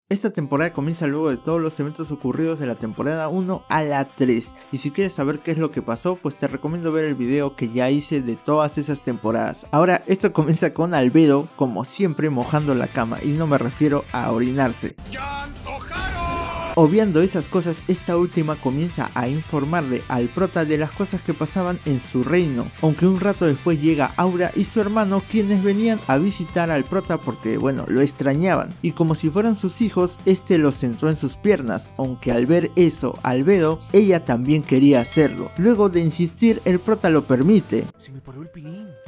Esta temporada comienza luego de todos los eventos ocurridos de la temporada 1 a la 3, y si quieres saber qué es lo que pasó, pues te recomiendo ver el video que ya hice de todas esas temporadas. Ahora, esto comienza con Albedo, como siempre, mojando la cama, y no me refiero a orinarse. Obviando esas cosas, esta última comienza a informarle al prota de las cosas que pasaban en su reino, aunque un rato después llega Aura y su hermano, quienes venían a visitar al prota porque bueno, lo extrañaban, y como si fueran sus hijos, este los sentó en sus piernas, aunque al ver eso Albedo, ella también quería hacerlo. Luego de insistir, el prota lo permite,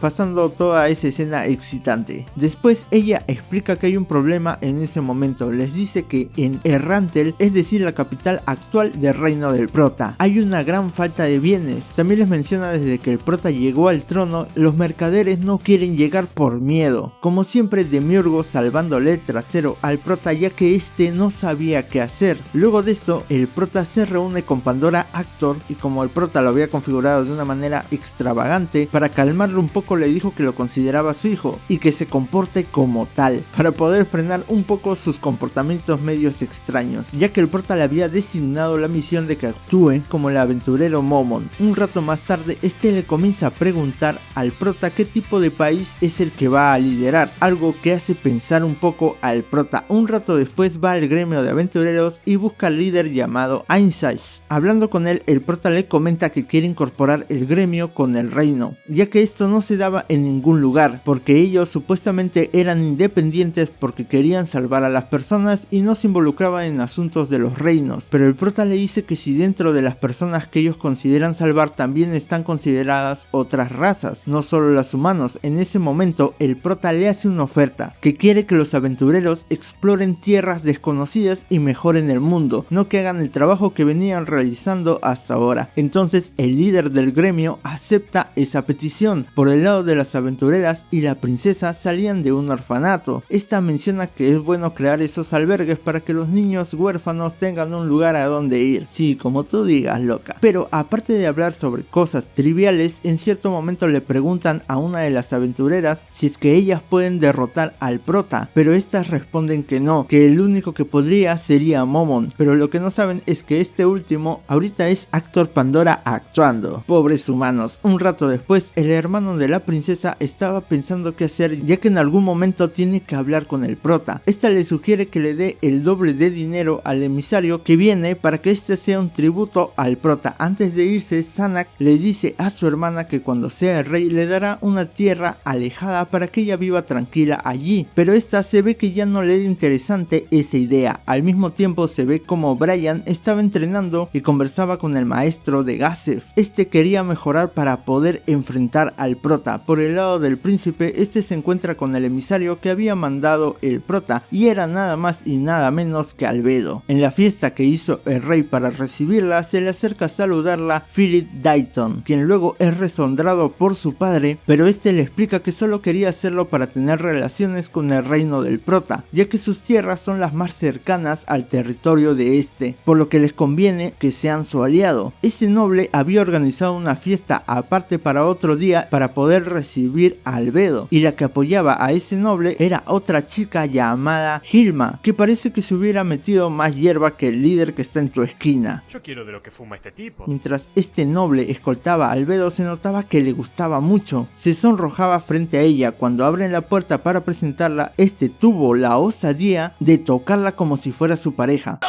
pasando toda esa escena excitante. Después ella explica que hay un problema en ese momento, les dice que en Errantel, es decir la capital actual del reino del prota, hay una gran falta de bienes. También les menciona desde que el prota llegó al trono, los mercaderes no quieren llegar por miedo. Como siempre, Demiurgo salvándole el trasero al prota ya que este no sabía qué hacer. Luego de esto, el prota se reúne con Pandora Actor y como el prota lo había configurado de una manera extravagante, para calmarlo un poco le dijo que lo consideraba su hijo y que se comporte como tal, para poder frenar un poco sus comportamientos medios extraños, ya que el prota le había designado la misión de que actúe como el aventurero Momon. Un rato más tarde, este le comienza a preguntar al prota qué tipo de país es el que va a liderar, algo que hace pensar un poco al prota. Un rato después va al gremio de aventureros y busca al líder llamado Einstein. Hablando con él, el prota le comenta que quiere incorporar el gremio con el reino, ya que esto no se daba en ningún lugar, porque ellos supuestamente eran independientes porque querían salvar a las personas y no se involucraban en asuntos de los reinos. Pero el prota le dice que si dentro de las personas que ellos consideran salvar también están consideradas otras razas, no solo los humanos. En ese momento el prota le hace una oferta, que quiere que los aventureros exploren tierras desconocidas y mejoren el mundo, no que hagan el trabajo que venían realizando hasta ahora. Entonces el líder del gremio acepta esa petición. Por el lado de las aventureras y la princesa salían de un orfanato. Esta menciona que es bueno crear esos albergues para que los niños huérfanos tengan un lugar a donde ir. Sí, como tú digas, loca. Pero aparte de hablar sobre cosas triviales, en cierto momento le preguntan a una de las aventureras si es que ellas pueden derrotar al prota, pero estas responden que no, que el único que podría sería Momon. Pero lo que no saben es que este último ahorita es Actor Pandora actuando. Pobres humanos. Un rato después, el hermano de la princesa estaba pensando qué hacer, ya que en algún momento tiene que hablar con el prota. Esta le sugiere que le dé el doble de dinero al emisario que viene para que este sea un tributo al prota. Antes de irse, Zanak le dice a su hermana que cuando sea el rey le dará una tierra alejada para que ella viva tranquila allí, pero esta se ve que ya no le es interesante esa idea. Al mismo tiempo se ve como Brian estaba entrenando y conversaba con el maestro de Gasef. Este quería mejorar para poder enfrentar al prota. Por el lado del príncipe, este se encuentra con el emisario que había mandado el prota y era nada más y nada menos que Albedo. En la fiesta que hizo el rey para recibirla, se le acerca a saludarla Philip Dayton, quien luego es resondrado por su padre, pero este le explica que solo quería hacerlo para tener relaciones con el reino del prota, ya que sus tierras son las más cercanas al territorio de este, por lo que les conviene que sean su aliado. Ese noble había organizado una fiesta aparte para otro día para poder recibir a Albedo, y la que apoyaba a ese noble era otra chica llamada Hilma, que parece que se hubiera metido más hierba que el líder que está en tu esquina. Yo quiero de lo que fuma este tipo. Mientras este noble escoltaba a Albedo, se notaba que le gustaba mucho. Se sonrojaba frente a ella. Cuando abren la puerta para presentarla, este tuvo la osadía de tocarla como si fuera su pareja.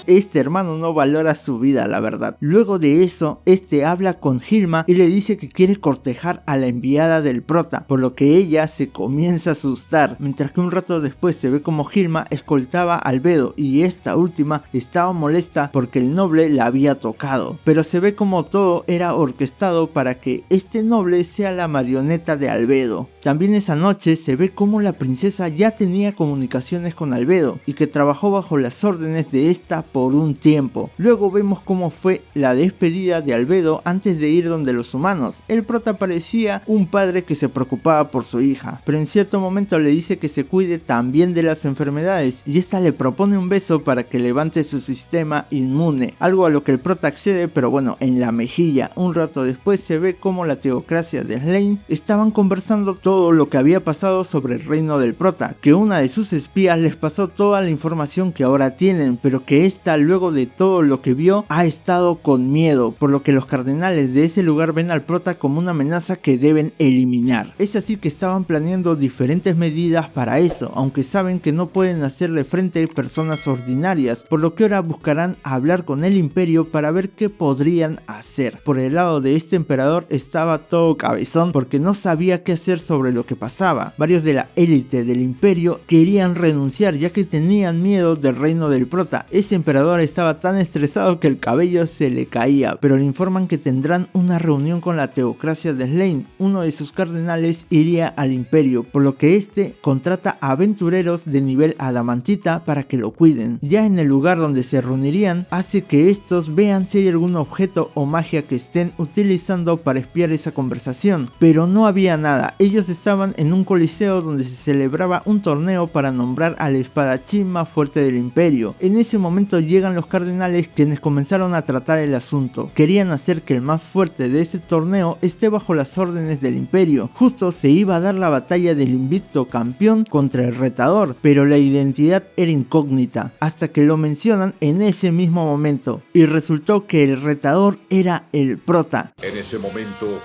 Este hermano no valora su vida, la verdad. Luego de eso, este habla con Hilma y le dice que quiere cortejar a la enviada del prota, por lo que ella se comienza a asustar, mientras que un rato después se ve como Hilma escoltaba a Albedo y esta última estaba molesta porque el noble la había tocado, pero se ve como todo era orquestado para que este noble sea la marioneta de Albedo. También esa noche se ve como la princesa ya tenía comunicaciones con Albedo y que trabajó bajo las órdenes de esta por un tiempo. Luego vemos cómo fue la despedida de Albedo antes de ir donde los humanos. El prota parecía un padre que se preocupaba por su hija, pero en cierto momento le dice que se cuide también de las enfermedades y esta le propone un beso para que levante su sistema inmune, algo a lo que el prota accede, pero bueno, en la mejilla. Un rato después se ve como la teocracia de Slain estaban conversando todo lo que había pasado sobre el reino del prota, que una de sus espías les pasó toda la información que ahora tienen, pero que esta, luego de todo lo que vio, ha estado con miedo, por lo que los cardenales de ese lugar ven al prota como una amenaza que deben eliminar. Es así que estaban planeando diferentes medidas para eso, aunque saben que no pueden hacerle frente a personas ordinarias, por lo que ahora buscarán hablar con el imperio para ver qué podrían hacer. Por el lado de este emperador estaba todo cabezón porque no sabía qué hacer sobre lo que pasaba. Varios de la élite del imperio querían renunciar ya que tenían miedo del reino del prota. Ese emperador estaba tan estresado que el cabello se le caía, pero le informan que tendrán una reunión con la teocracia de Slain. Uno de sus cardenales iría al imperio, por lo que este contrata a aventureros de nivel adamantita para que lo cuiden. Ya en el lugar donde se reunirían, hace que estos vean si hay algún objeto o magia que estén utilizando para espiar esa conversación, pero no había nada. Ellos estaban en un coliseo donde se celebraba un torneo para nombrar al espadachín más fuerte del imperio. En ese momento llegan los cardenales, quienes comenzaron a tratar el asunto. Querían hacer que el más fuerte de ese torneo esté bajo las órdenes del imperio. Justo se iba a dar la batalla del invicto campeón contra el retador, pero la identidad era incógnita, hasta que lo mencionan en ese mismo momento, y resultó que el retador era el prota. En ese momento,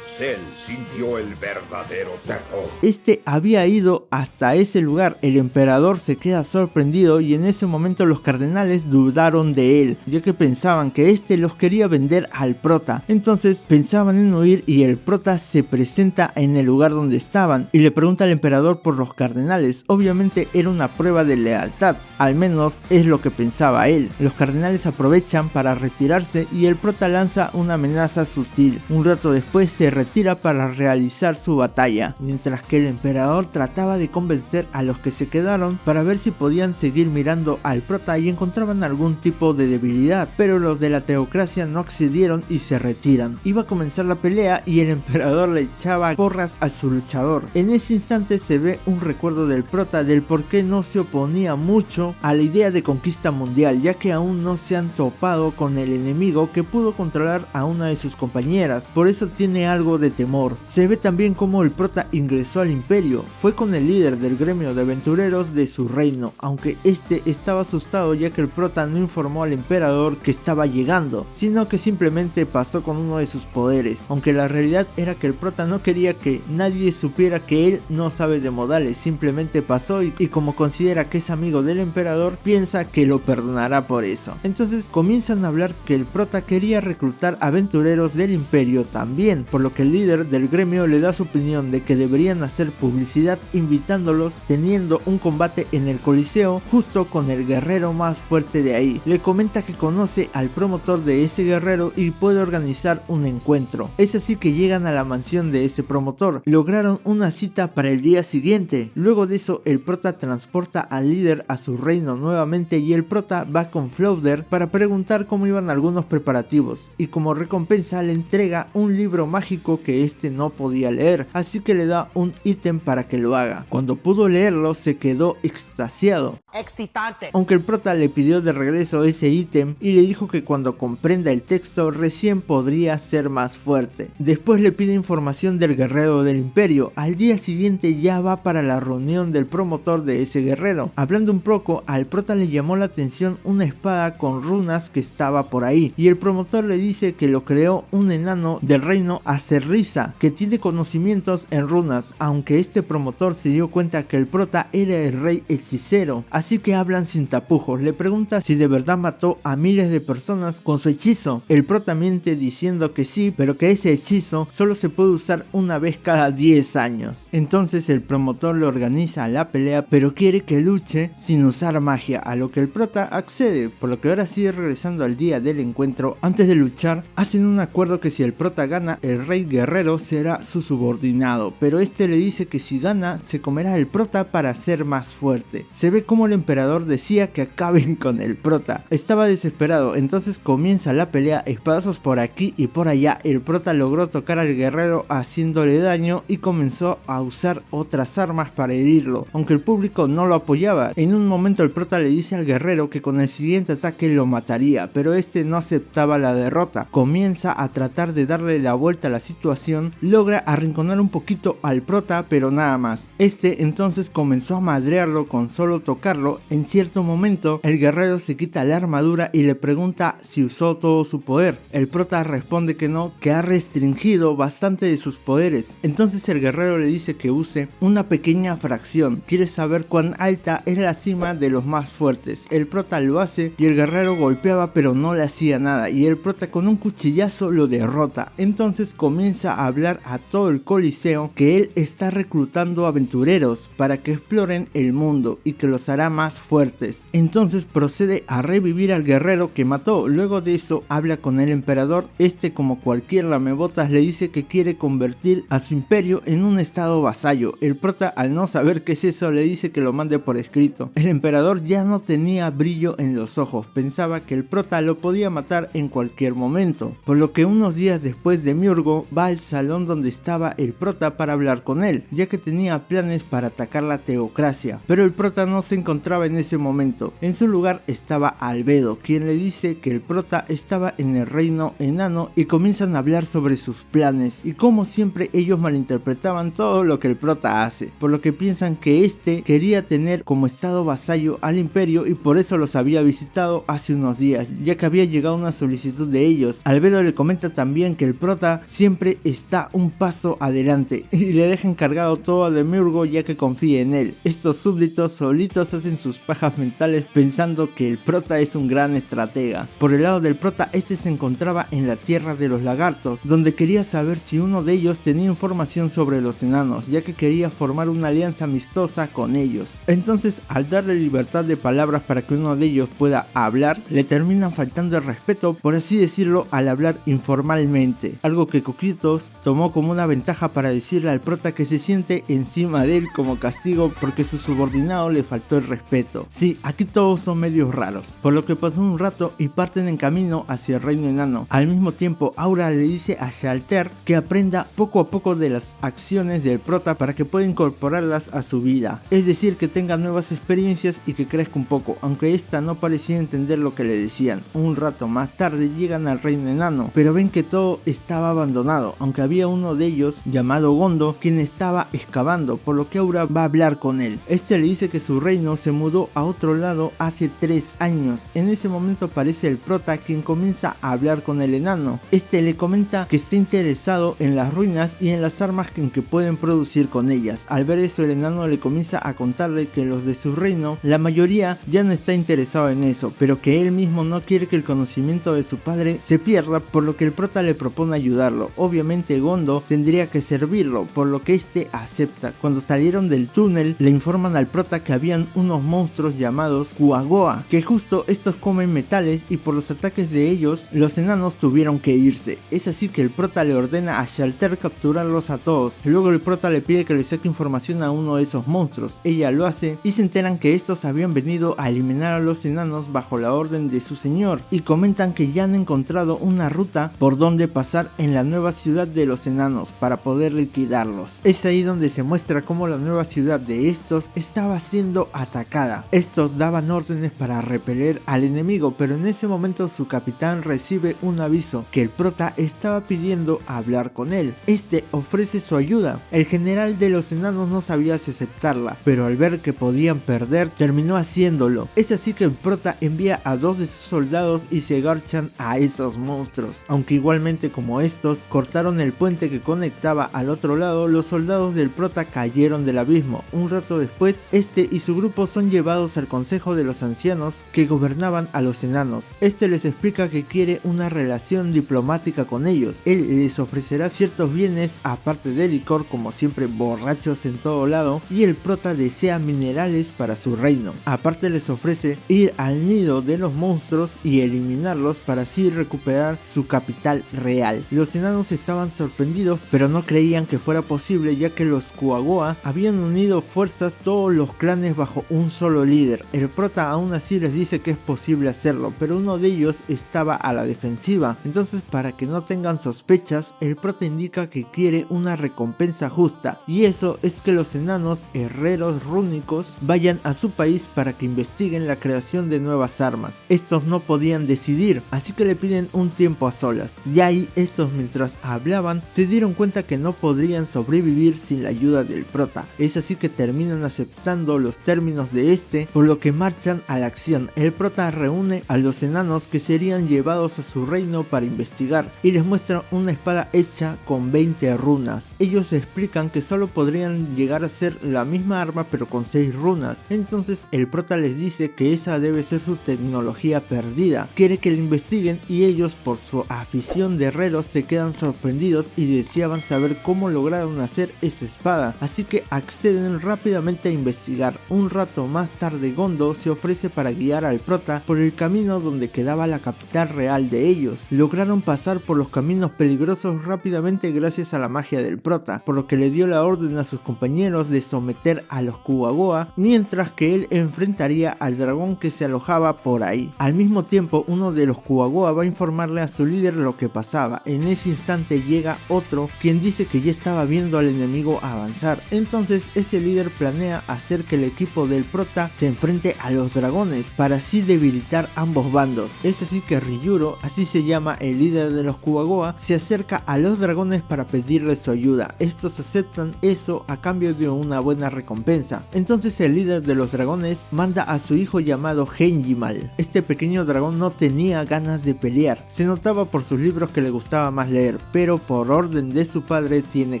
Cell sintió el verdadero terror. Este había ido hasta ese lugar. El emperador se queda sorprendido y en ese momento los cardenales dudaron de él, ya que pensaban que este los quería vender al prota. Entonces pensaban en huir y el prota se presenta en el lugar donde estaban y le pregunta al emperador por los cardenales. Obviamente era una prueba de lealtad, al menos es lo que pensaba él. Los cardenales aprovechan para retirarse y el prota lanza una amenaza sutil. Un rato después se retira para realizar su batalla, mientras que el emperador trataba de convencer a los que se quedaron para ver si podían seguir mirando al prota y encontraban algún tipo de debilidad, pero los de la teocracia no accedieron y se retiran. Iba a comenzar la pelea y el emperador le echaba porras a su luchador. En ese instante se ve un recuerdo del prota del por qué no se oponía mucho a la idea de conquista mundial, ya que aún no se han topado con el enemigo que pudo controlar a una de sus compañeras, por eso tiene algo de temor. Se ve también como el prota ingresó al imperio, fue con el líder del gremio de aventureros de su reino, aunque este estaba asustado ya que el prota no informó al emperador que estaba llegando, sino que simplemente pasó con uno de sus poderes, aunque la realidad era que el prota no quería que nadie supiera que él no sabe de modales, simplemente pasó y como considera que es amigo del emperador, piensa que lo perdonará por eso. Entonces comienzan a hablar que el prota quería reclutar aventureros del imperio también, por lo que el líder del gremio le da su opinión de que deberían hacer publicidad invitándolos, teniendo un combate en el coliseo justo con el guerrero más fuerte de ahí. Le comenta que conoce al promotor de ese guerrero y puede organizar un encuentro. Es así que llegan a la mansión de ese promotor, lograron una cita para el día siguiente. Luego de eso el prota transporta al líder a su reino nuevamente y el prota va con Flauder para preguntar cómo iban algunos preparativos y como recompensa le entrega un libro mágico que este no podía leer, así que le da un ítem para que lo haga. Cuando pudo leerlo se quedó extasiado. Excitante. Aunque el prota le pidió de regreso ese ítem y le dijo que cuando comprenda el texto recién podría ser más fuerte. Después le pide información del guerrero del imperio. Al día siguiente ya va para la reunión del promotor de ese guerrero. Hablando un poco, al prota le llamó la atención una espada con runas que estaba por ahí y el promotor le dice que lo creó un enano del reino Acerrisa que tiene conocimientos en runas, aunque este promotor se dio cuenta que el prota era el rey hechicero, así que hablan sin tapujos. Le pregunta si de verdad mató a miles de personas con su hechizo. El prota miente diciendo que sí, pero que ese hechizo solo se puede usar una vez cada 10 años. Entonces el promotor le organiza la pelea, pero quiere que luche sin usar usar magia, a lo que el prota accede, por lo que ahora sigue regresando al día del encuentro. Antes de luchar, hacen un acuerdo que si el prota gana, el rey guerrero será su subordinado, pero este le dice que si gana, se comerá el prota para ser más fuerte. Se ve como el emperador decía que acaben con el prota. Estaba desesperado, entonces comienza la pelea, espadazos por aquí y por allá. El prota logró tocar al guerrero haciéndole daño y comenzó a usar otras armas para herirlo, aunque el público no lo apoyaba. En un momento el prota le dice al guerrero que con el siguiente ataque lo mataría, pero este no aceptaba la derrota. Comienza a tratar de darle la vuelta a la situación, logra arrinconar un poquito al prota, pero nada más. Este entonces comenzó a madrearlo con solo tocarlo. En cierto momento el guerrero se quita la armadura y le pregunta si usó todo su poder. El prota responde que no, que ha restringido bastante de sus poderes. Entonces el guerrero le dice que use una pequeña fracción. Quiere saber cuán alta es la cima de los más fuertes. El prota lo hace y el guerrero golpeaba pero no le hacía nada, y el prota con un cuchillazo lo derrota. Entonces comienza a hablar a todo el coliseo que él está reclutando aventureros para que exploren el mundo y que los hará más fuertes. Entonces procede a revivir al guerrero que mató. Luego de eso habla con el emperador. Este, como cualquier lamebotas, le dice que quiere convertir a su imperio en un estado vasallo. El prota, al no saber qué es eso, le dice que lo mande por escrito. El emperador ya no tenía brillo en los ojos, pensaba que el prota lo podía matar en cualquier momento, por lo que unos días después Demiurgo va al salón donde estaba el prota para hablar con él, ya que tenía planes para atacar la teocracia, pero el prota no se encontraba en ese momento. En su lugar estaba Albedo, quien le dice que el prota estaba en el reino enano, y comienzan a hablar sobre sus planes, y como siempre ellos malinterpretaban todo lo que el prota hace, por lo que piensan que este quería tener como estado vasallo al imperio y por eso los había visitado hace unos días, ya que había llegado una solicitud de ellos. Albedo le comenta también que el prota siempre está un paso adelante y le deja encargado todo a Demiurgo, ya que confía en él. Estos súbditos solitos hacen sus pajas mentales pensando que el prota es un gran estratega. Por el lado del prota, este se encontraba en la tierra de los lagartos, donde quería saber si uno de ellos tenía información sobre los enanos, ya que quería formar una alianza amistosa con ellos. Entonces, al darle libertad de palabras para que uno de ellos pueda hablar, le terminan faltando el respeto, por así decirlo, al hablar informalmente, algo que Coquitos tomó como una ventaja para decirle al prota que se siente encima de él como castigo porque su subordinado le faltó el respeto. Sí, aquí todos son medios raros, por lo que pasó un rato y parten en camino hacia el reino enano. Al mismo tiempo, Aura le dice a Shalter que aprenda poco a poco de las acciones del prota para que pueda incorporarlas a su vida, es decir, que tenga nuevas experiencias y que crezca un poco, aunque esta no parecía entender lo que le decían. Un rato más tarde llegan al reino enano, pero ven que todo estaba abandonado, aunque había uno de ellos llamado Gondo quien estaba excavando, por lo que Aura va a hablar con él. Este le dice que su reino se mudó a otro lado hace 3 años. En ese momento aparece el prota, quien comienza a hablar con el enano. Este le comenta que está interesado en las ruinas y en las armas que pueden producir con ellas. Al ver eso, el enano le comienza a contarle que los de su reino, la mayoría ya no está interesado en eso, pero que él mismo no quiere que el conocimiento de su padre se pierda, por lo que el prota le propone ayudarlo. Obviamente Gondo tendría que servirlo, por lo que este acepta. Cuando salieron del túnel, le informan al prota que habían unos monstruos llamados Kuagoa, que justo estos comen metales, y por los ataques de ellos, los enanos tuvieron que irse. Es así que el prota le ordena a Shalter capturarlos a todos. Luego el prota le pide que le saque información a uno de esos monstruos. Ella lo hace y se enteran que estos habían venido a eliminar a los enanos bajo la orden de su señor, y comentan que ya han encontrado una ruta por donde pasar en la nueva ciudad de los enanos para poder liquidarlos. Es ahí donde se muestra cómo la nueva ciudad de estos estaba siendo atacada. Estos daban órdenes para repeler al enemigo, pero en ese momento su capitán recibe un aviso que el prota estaba pidiendo hablar con él. Este ofrece su ayuda. El general de los enanos no sabía si aceptarla, pero al ver que podían perder, terminó haciéndolo. Es así que el prota envía a 2 de sus soldados y se garchan a esos monstruos. Aunque igualmente, como estos cortaron el puente que conectaba al otro lado, los soldados del prota cayeron del abismo. Un rato después, este y su grupo son llevados al consejo de los ancianos que gobernaban a los enanos. Este les explica que quiere una relación diplomática con ellos. Él les ofrecerá ciertos bienes aparte de licor, como siempre borrachos en todo lado, y el prota desea minerales para su reino. reino. Aparte les ofrece ir al nido de los monstruos y eliminarlos para así recuperar su capital real. Los enanos estaban sorprendidos, pero no creían que fuera posible, ya que los Kuwagoa habían unido fuerzas todos los clanes bajo un solo líder. El prota aún así les dice que es posible hacerlo, pero uno de ellos estaba a la defensiva. Entonces, para que no tengan sospechas, el prota indica que quiere una recompensa justa, y eso es que los enanos herreros rúnicos vayan a su país para que investiguen la creación de nuevas armas. Estos no podían decidir, así que le piden un tiempo a solas, y ahí estos, mientras hablaban, se dieron cuenta que no podrían sobrevivir sin la ayuda del prota. Es así que terminan aceptando los términos de este, por lo que marchan a la acción. El prota reúne a los enanos que serían llevados a su reino para investigar, y les muestra una espada hecha con 20 runas. Ellos explican que solo podrían llegar a ser la misma arma pero con 6 runas. Entonces el prota les dice que esa debe ser su tecnología perdida. Quiere que la investiguen, y ellos, por su afición de herreros, se quedan sorprendidos y deseaban saber cómo lograron hacer esa espada, así que acceden rápidamente a investigar. Un rato más tarde, Gondo se ofrece para guiar al prota por el camino donde quedaba la capital real de ellos. Lograron pasar por los caminos peligrosos rápidamente gracias a la magia del prota, por lo que le dio la orden a sus compañeros de someter a los Kuwagoa, mientras que él enfrentaría al dragón que se alojaba por ahí. Al mismo tiempo, uno de los Kuwagoa va a informarle a su líder lo que pasaba. En ese instante llega otro, quien dice que ya estaba viendo al enemigo avanzar. Entonces ese líder planea hacer que el equipo del prota se enfrente a los dragones para así debilitar ambos bandos. Es así que Ryuro, así se llama el líder de los Kuwagoa, se acerca a los dragones para pedirles su ayuda. Estos aceptan eso a cambio de una buena recompensa. Entonces el líder de los dragones manda a su hijo llamado Genjimal. Este pequeño dragón no tenía ganas de pelear, se notaba por sus libros que le gustaba más leer, pero por orden de su padre tiene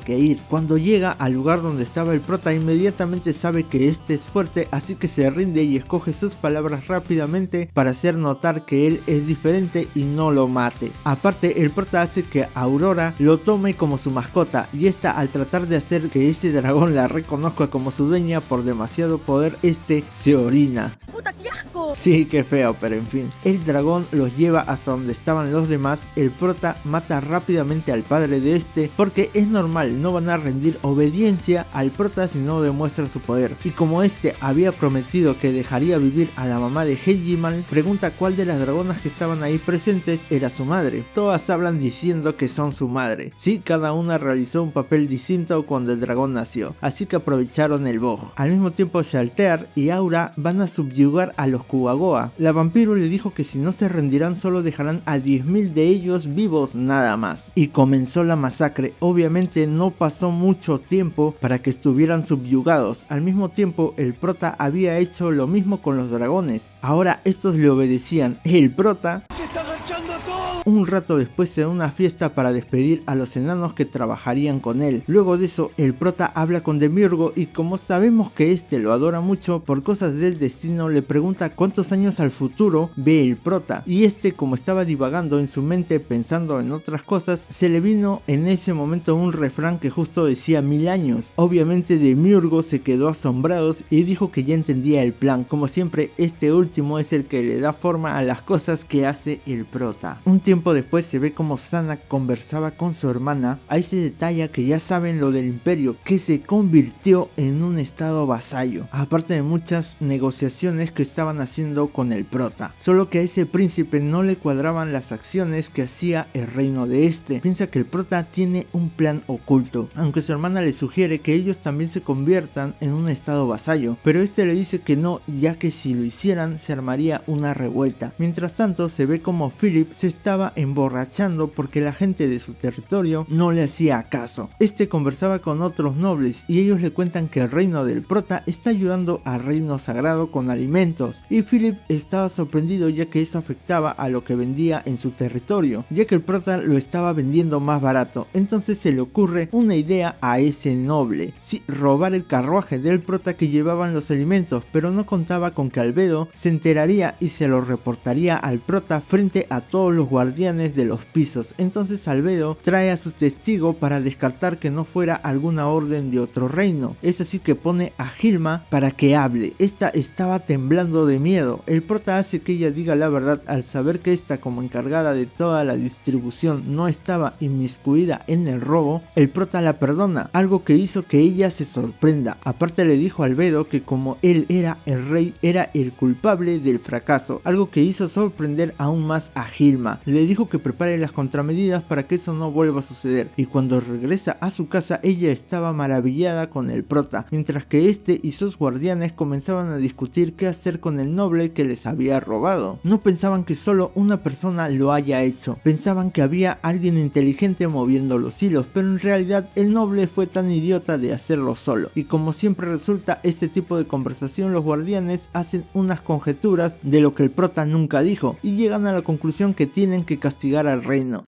que ir. Cuando llega al lugar donde estaba el prota, inmediatamente sabe que este es fuerte, así que se rinde y escoge sus palabras rápidamente para hacer notar que él es diferente y no lo mate. Aparte, el prota hace que Aurora lo tome como su mascota, y esta, al tratar de hacer que ese dragón la reconozca como su dueña por demasiado poder, este se orina. ¡Puta, qué asco! Sí, qué feo, pero en fin. El dragón los lleva hasta donde estaban los demás. El prota mata rápidamente al padre de este, porque es normal, no van a rendir obediencia al prota si no demuestra su poder. Y como este había prometido que dejaría vivir a la mamá de Genjimal, pregunta cuál de las dragonas que estaban ahí presentes era su madre. Todas hablan diciendo que son su madre. Sí, cada una realizó un papel distinto cuando el dragón nació, así que aprovecharon el boj. Al mismo tiempo, Shalter y Aura van a subyugar a los Kuwagoa. La vampiro le dijo que si no se rendirán solo dejarán a 10.000 de ellos vivos nada más. Y comenzó la masacre. Obviamente no pasó mucho tiempo para que estuvieran subyugados. Al mismo tiempo, el prota había hecho lo mismo con los dragones. Ahora estos le obedecían. El prota ¡Se está agachando a todo! un rato después se da una fiesta para despedir a los enanos que trabajarían con él. Luego de eso, el prota habla con Demiurgo, y como sabemos que este lo adora mucho, por cosas del destino le pregunta cuántos años al futuro ve el prota, y este, como estaba divagando en su mente pensando en otras cosas, se le vino en ese momento un refrán que justo decía 1000 años. Obviamente Demiurgo se quedó asombrado y dijo que ya entendía el plan. Como siempre, este último es el que le da forma a las cosas que hace el prota. Un tiempo después se ve como Sana conversaba con su hermana. Ahí se detalla que ya saben lo del imperio, que se convirtió en un estado vasallo, aparte de muchas negociaciones que estaban haciendo con el prota. Solo que a ese príncipe no le cuadraban las acciones que hacía el reino de este. Piensa que el prota tiene un plan oculto, aunque su hermana le sugiere que ellos también se conviertan en un estado vasallo, pero este le dice que no, ya que si lo hicieran se armaría una revuelta. Mientras tanto, se ve como Philip se estaba emborrachando porque la gente de su territorio no le hacía caso. Este conversaba con otros nobles y ellos le cuentan que el reino del prota está ayudando al reino sagrado con alimentos, y Philip estaba sorprendido ya que eso afectaba a lo que vendía en su territorio, ya que el prota lo estaba vendiendo más barato. Entonces se le ocurre una idea a ese noble: sí, robar el carruaje del prota que llevaban los alimentos, pero no contaba con que Albedo se enteraría y se lo reportaría al prota frente a todos los guardianes guardianes de los pisos. Entonces Albedo trae a sus testigos para descartar que no fuera alguna orden de otro reino. Es así que pone a Hilma para que hable. Esta estaba temblando de miedo. El prota hace que ella diga la verdad al saber que esta, como encargada de toda la distribución, no estaba inmiscuida en el robo. El prota la perdona, algo que hizo que ella se sorprenda. Aparte le dijo a Albedo que como él era el rey, era el culpable del fracaso, algo que hizo sorprender aún más a Hilma. Le dijo que prepare las contramedidas para que eso no vuelva a suceder, y cuando regresa a su casa ella estaba maravillada con el prota, mientras que este y sus guardianes comenzaban a discutir qué hacer con el noble que les había robado. No pensaban que solo una persona lo haya hecho, pensaban que había alguien inteligente moviendo los hilos, pero en realidad el noble fue tan idiota de hacerlo solo. Y como siempre resulta este tipo de conversación, los guardianes hacen unas conjeturas de lo que el prota nunca dijo y llegan a la conclusión que tienen que castigar al reino.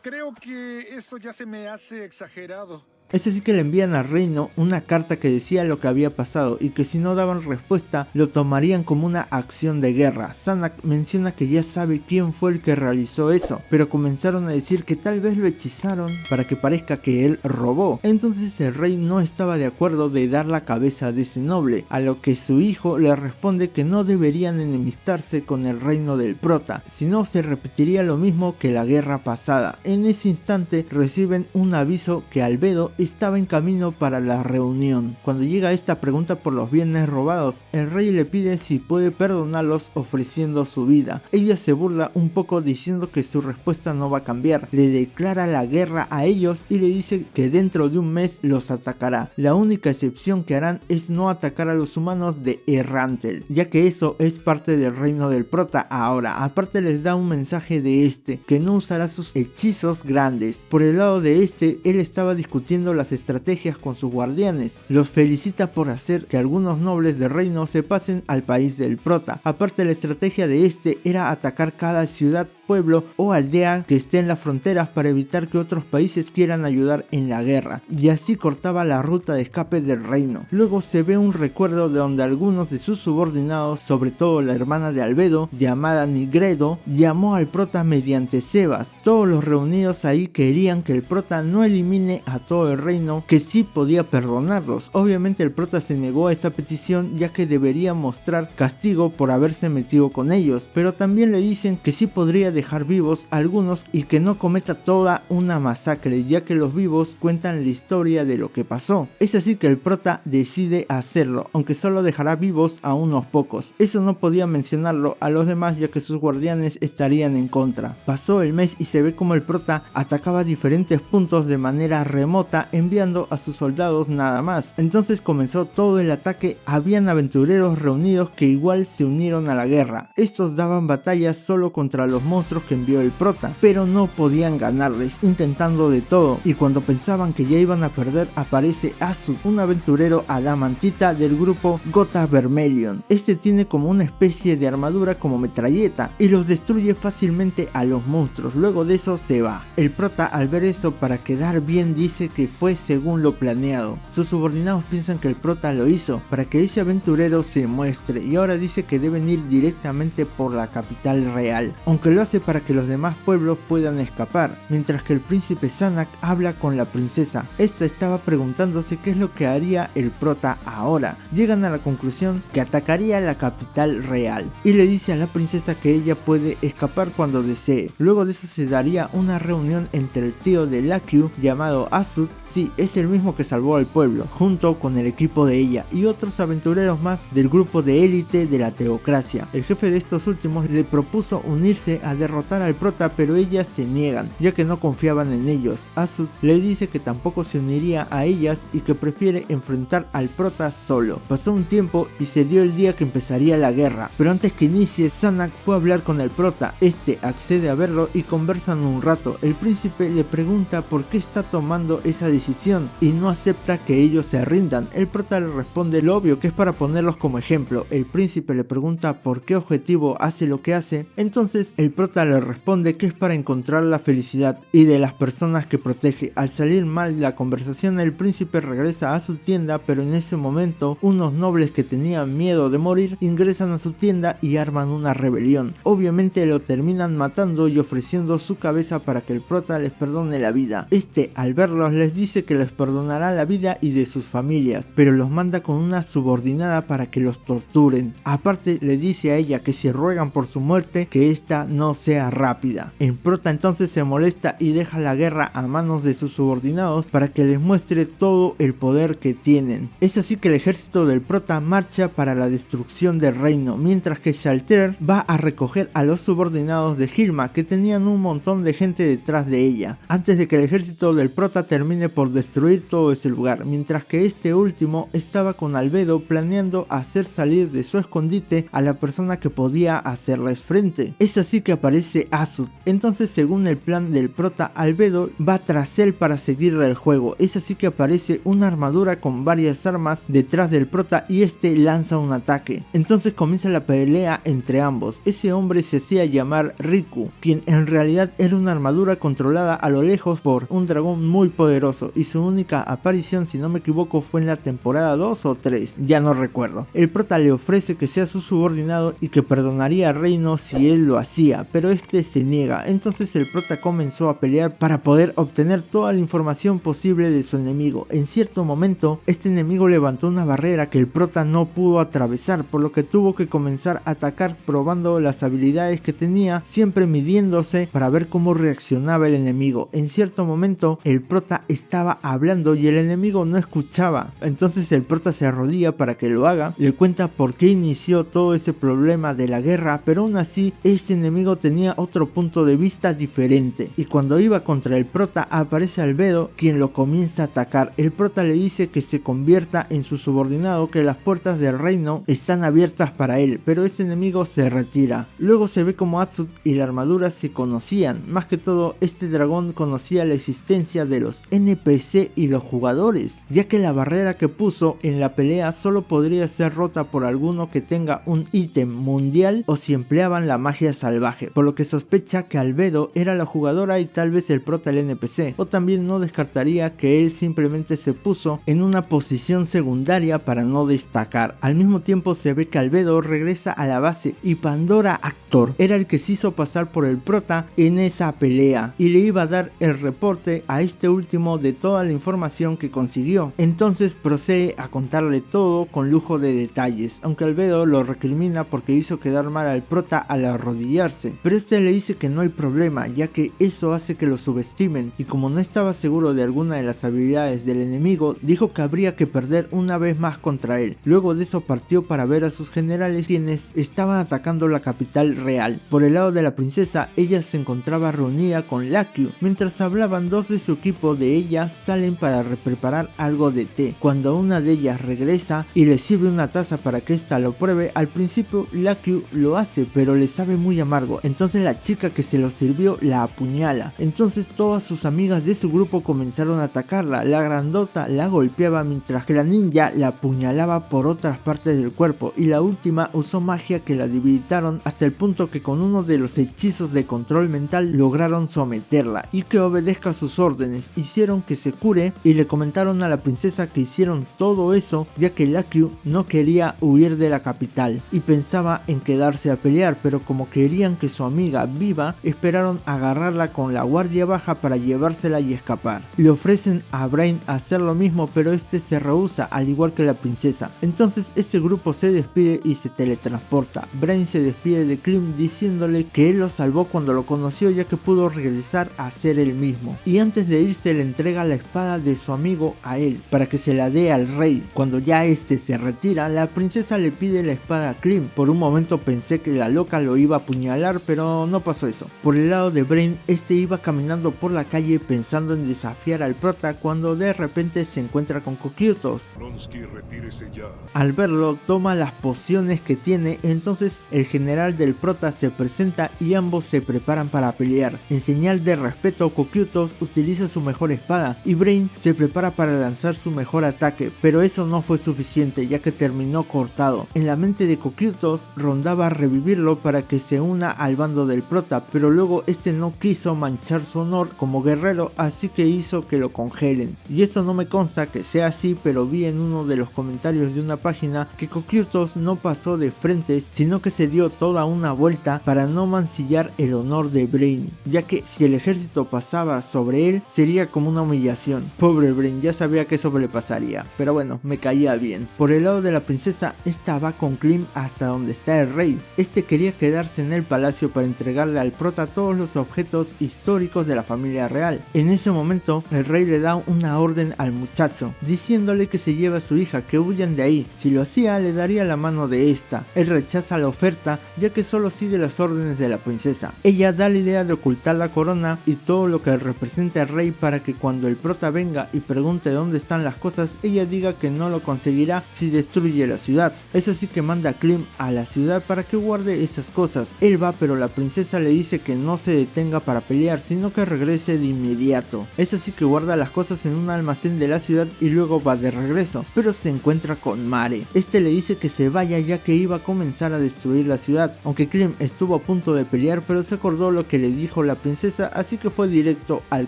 Creo que eso ya se me hace exagerado. Es así que le envían al reino una carta que decía lo que había pasado y que si no daban respuesta lo tomarían como una acción de guerra. Zanak menciona que ya sabe quién fue el que realizó eso, pero comenzaron a decir que tal vez lo hechizaron para que parezca que él robó. Entonces el rey no estaba de acuerdo de dar la cabeza de ese noble, a lo que su hijo le responde que no deberían enemistarse con el reino del prota, si no se repetiría lo mismo que la guerra pasada. En ese instante reciben un aviso que Albedo estaba en camino para la reunión. Cuando llega esta pregunta por los bienes robados, el rey le pide si puede perdonarlos ofreciendo su vida. Ella se burla un poco diciendo que su respuesta no va a cambiar, le declara la guerra a ellos y le dice que dentro de un mes los atacará. La única excepción que harán es no atacar a los humanos de Errantel, ya que eso es parte del reino del prota ahora. Aparte les da un mensaje de este, que no usará sus hechizos grandes. Por el lado de este, él estaba discutiendo las estrategias con sus guardianes. Los felicita por hacer que algunos nobles del reino se pasen al país del prota. Aparte, la estrategia de este era atacar cada ciudad, pueblo o aldea que esté en las fronteras para evitar que otros países quieran ayudar en la guerra, y así cortaba la ruta de escape del reino. Luego se ve un recuerdo de donde algunos de sus subordinados, sobre todo la hermana de Albedo, llamada Nigredo, llamó al prota mediante Sebas. Todos los reunidos ahí querían que el prota no elimine a todo el reino, que sí podía perdonarlos. Obviamente el prota se negó a esa petición, ya que debería mostrar castigo por haberse metido con ellos, pero también le dicen que sí podría dejar vivos a algunos y que no cometa toda una masacre, ya que los vivos cuentan la historia de lo que pasó. Es así que el prota decide hacerlo, aunque solo dejará vivos a unos pocos. Eso no podía mencionarlo a los demás, ya que sus guardianes estarían en contra. Pasó el mes y se ve como el prota atacaba diferentes puntos de manera remota, enviando a sus soldados nada más. Entonces comenzó todo el ataque. Habían aventureros reunidos que igual se unieron a la guerra. Estos daban batallas solo contra los monstruos que envió el prota, pero no podían ganarles, intentando de todo, y cuando pensaban que ya iban a perder, aparece Azud, un aventurero adamantita del grupo Gotha Vermelion. Este tiene como una especie de armadura como metralleta y los destruye fácilmente a los monstruos. Luego de eso se va. El prota, al ver eso, para quedar bien dice que fue según lo planeado. Sus subordinados piensan que el prota lo hizo para que ese aventurero se muestre, y ahora dice que deben ir directamente por la capital real, aunque lo hace para que los demás pueblos puedan escapar, mientras que el príncipe Zanak habla con la princesa. Esta estaba preguntándose qué es lo que haría el prota ahora. Llegan a la conclusión que atacaría la capital real, y le dice a la princesa que ella puede escapar cuando desee. Luego de eso se daría una reunión entre el tío de Lakyu llamado Azud, sí, es el mismo que salvó al pueblo, junto con el equipo de ella y otros aventureros más del grupo de élite de la teocracia. El jefe de estos últimos le propuso unirse a derrotar al prota, pero ellas se niegan, ya que no confiaban en ellos. Azud le dice que tampoco se uniría a ellas y que prefiere enfrentar al prota solo. Pasó un tiempo y se dio el día que empezaría la guerra, pero antes que inicie, Zanak fue a hablar con el prota. Este accede a verlo y conversan un rato. El príncipe le pregunta por qué está tomando esa decisión y no acepta que ellos se rindan. El prota le responde lo obvio, que es para ponerlos como ejemplo. El príncipe le pregunta por qué objetivo hace lo que hace. Entonces el prota prota le responde que es para encontrar la felicidad y de las personas que protege. Al salir mal la conversación, el príncipe regresa a su tienda, pero en ese momento unos nobles que tenían miedo de morir ingresan a su tienda y arman una rebelión. Obviamente lo terminan matando y ofreciendo su cabeza para que el prota les perdone la vida. Al verlos les dice que les perdonará la vida y de sus familias, pero los manda con una subordinada para que los torturen. Aparte le dice a ella que si ruegan por su muerte, que esta no sea rápida. El prota entonces se molesta y deja la guerra a manos de sus subordinados para que les muestre todo el poder que tienen. Es así que el ejército del prota marcha para la destrucción del reino, mientras que Shalter va a recoger a los subordinados de Hilma, que tenían un montón de gente detrás de ella, antes de que el ejército del prota termine por destruir todo ese lugar, mientras que este último estaba con Albedo planeando hacer salir de su escondite a la persona que podía hacerles frente. Es así que aparece Azud. Entonces, según el plan del prota, Albedo va tras él para seguirle el juego. Es así que aparece una armadura con varias armas detrás del prota y lanza un ataque. Entonces comienza la pelea entre ambos. Ese hombre se hacía llamar Riku, quien en realidad era una armadura controlada a lo lejos por un dragón muy poderoso, y su única aparición, si no me equivoco, fue en la temporada 2 o 3, ya no recuerdo. El prota le ofrece que sea su subordinado y que perdonaría a Reino si él lo hacía, pero se niega. Entonces el prota comenzó a pelear para poder obtener toda la información posible de su enemigo. En cierto momento, este enemigo levantó una barrera que el prota no pudo atravesar, por lo que tuvo que comenzar a atacar probando las habilidades que tenía, siempre midiéndose para ver cómo reaccionaba el enemigo. En cierto momento el prota estaba hablando y el enemigo no escuchaba, entonces el prota se arrodilla para que lo haga, le cuenta por qué inició todo ese problema de la guerra, pero aún así ese enemigo tenía otro punto de vista diferente, y cuando iba contra el prota aparece Albedo, quien lo comienza a atacar. El prota le dice que se convierta en su subordinado, que las puertas del reino están abiertas para él, pero ese enemigo se retira. Luego se ve como Azud y la armadura se conocían. Más que todo, este dragón conocía la existencia de los NPC y los jugadores, ya que la barrera que puso en la pelea solo podría ser rota por alguno que tenga un ítem mundial o si empleaban la magia salvaje, por lo que sospecha que Albedo era la jugadora y tal vez el prota el NPC, o también no descartaría que él simplemente se puso en una posición secundaria para no destacar. Al mismo tiempo se ve que Albedo regresa a la base y Pandora Actor era el que se hizo pasar por el prota en esa pelea y le iba a dar el reporte a este último de toda la información que consiguió. Entonces procede a contarle todo con lujo de detalles, aunque Albedo lo recrimina porque hizo quedar mal al prota al arrodillarse, pero le dice que no hay problema, ya que eso hace que lo subestimen, y como no estaba seguro de alguna de las habilidades del enemigo, dijo que habría que perder una vez más contra él. Luego de eso partió para ver a sus generales, quienes estaban atacando la capital real. Por el lado de la princesa, ella se encontraba reunida con Lakyu. Mientras hablaban, dos de su equipo de ellas salen para preparar algo de té. Cuando una de ellas regresa y le sirve una taza para que ésta lo pruebe, al principio Lakyu lo hace, pero le sabe muy amargo. Entonces la chica que se lo sirvió la apuñala. Entonces todas sus amigas de su grupo comenzaron a atacarla. La grandota la golpeaba mientras que la ninja la apuñalaba por otras partes del cuerpo, y la última usó magia que la debilitaron hasta el punto que con uno de los hechizos de control mental lograron someterla y que obedezca sus órdenes. Hicieron que se cure y le comentaron a la princesa que hicieron todo eso ya que Lakyu no quería huir de la capital y pensaba en quedarse a pelear, pero como querían que su amiga viva, esperaron agarrarla con la guardia baja para llevársela y escapar. Le ofrecen a Brain hacer lo mismo, pero se rehúsa, al igual que la princesa. Entonces ese grupo se despide y se teletransporta. Brain se despide de Clem diciéndole que él lo salvó cuando lo conoció, ya que pudo regresar a ser él mismo, y antes de irse le entrega la espada de su amigo a él para que se la dé al rey. Cuando ya se retira, la princesa le pide la espada a Clem. Por un momento pensé que la loca lo iba a apuñalar, pero no pasó eso. Por el lado de Brain, iba caminando por la calle pensando en desafiar al prota cuando de repente se encuentra con Cocytus. Bronsky, retírese ya. Al verlo, toma las pociones que tiene. Entonces el general del prota se presenta y ambos se preparan para pelear. En señal de respeto, Cocytus utiliza su mejor espada y Brain se prepara para lanzar su mejor ataque, pero eso no fue suficiente, ya que terminó cortado. En la mente de Cocytus rondaba revivirlo para que se una al bando del prota, pero luego este no quiso manchar su honor como guerrero, así que hizo que lo congelen. Y esto no me consta que sea así, pero vi en uno de los comentarios de una página que Cocytus no pasó de frente, sino que se dio toda una vuelta para no mancillar el honor de Brain, ya que si el ejército pasaba sobre él sería como una humillación. Pobre Brain, ya sabía que eso le pasaría, pero bueno, me caía bien. Por el lado de la princesa, esta va con Clem hasta donde está el rey. Este quería quedarse en el palacio para entregarle al prota todos los objetos históricos de la familia real. En ese momento, el rey le da una orden al muchacho, diciéndole que se lleve a su hija, que huyan de ahí. Si lo hacía, le daría la mano de esta. Él rechaza la oferta, ya que solo sigue las órdenes de la princesa. Ella da la idea de ocultar la corona y todo lo que represente al rey para que cuando el prota venga y pregunte dónde están las cosas, ella diga que no lo conseguirá si destruye la ciudad. Es así que manda a Clem a la ciudad para que guarde esas cosas. Él va, pero la princesa le dice que no se detenga para pelear, sino que regrese de inmediato. Es así que guarda las cosas en un almacén de la ciudad y luego va de regreso, pero se encuentra con Mare. Este le dice que se vaya ya que iba a comenzar a destruir la ciudad, aunque Clem estuvo a punto de pelear, pero se acordó lo que le dijo la princesa, así que fue directo al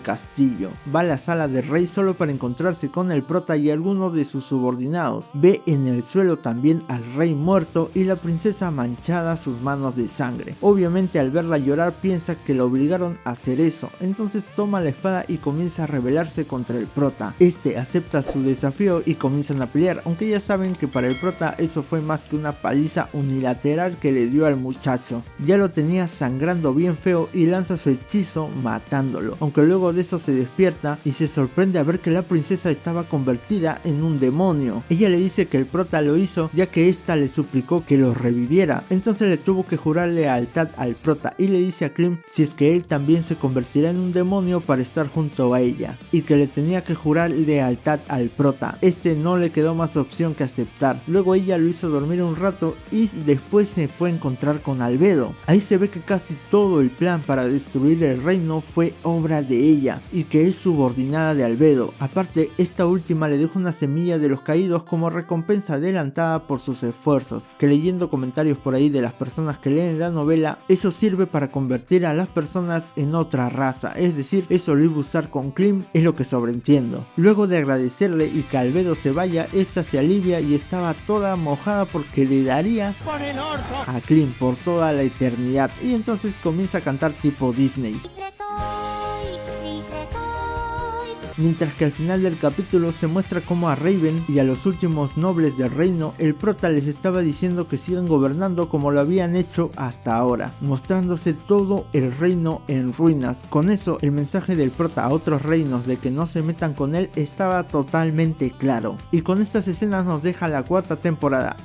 castillo. Va a la sala del rey solo para encontrarse con el prota y algunos de sus subordinados. Ve en el suelo también al rey muerto y la princesa manchada sus manos de sangre. Obviamente al verla llorar piensa que lo obligaron a hacer eso, entonces toma la espada y comienza a rebelarse contra el prota. Este acepta su desafío y comienzan a pelear, aunque ya saben que para el prota eso fue más que una paliza unilateral que le dio al muchacho. Ya lo tenía sangrando bien feo y lanza su hechizo matándolo, aunque luego de eso se despierta y se sorprende a ver que la princesa estaba convertida en un demonio. Ella le dice que el prota lo hizo ya que ésta le suplicó que lo reviviera, entonces le tuvo que jurar lealtad al prota y le dice a Clem si es que él también se convertirá en un demonio para estar junto a ella, y que le tenía que jurar lealtad al prota. Este no le quedó más opción que aceptar. Luego ella lo hizo dormir un rato y después se fue a encontrar con Albedo. Ahí se ve que casi todo el plan para destruir el reino fue obra de ella y que es subordinada de Albedo. Aparte, esta última le dejó una semilla de los caídos como recompensa adelantada por sus esfuerzos, que leyendo comentarios por ahí de las personas que leen la novela, eso sirve para convertir a las personas en otra raza, es decir, eso lo iba a usar con Clem, es lo que sobreentiendo. Luego de agradecerle y que Albedo se vaya, esta se alivia y estaba toda mojada porque le daría a Clem por toda la eternidad, y entonces comienza a cantar tipo Disney. Mientras que al final del capítulo se muestra como a Raven y a los últimos nobles del reino el prota les estaba diciendo que sigan gobernando como lo habían hecho hasta ahora, mostrándose todo el reino en ruinas. Con eso el mensaje del prota a otros reinos de que no se metan con él estaba totalmente claro. Y con estas escenas nos deja la cuarta temporada.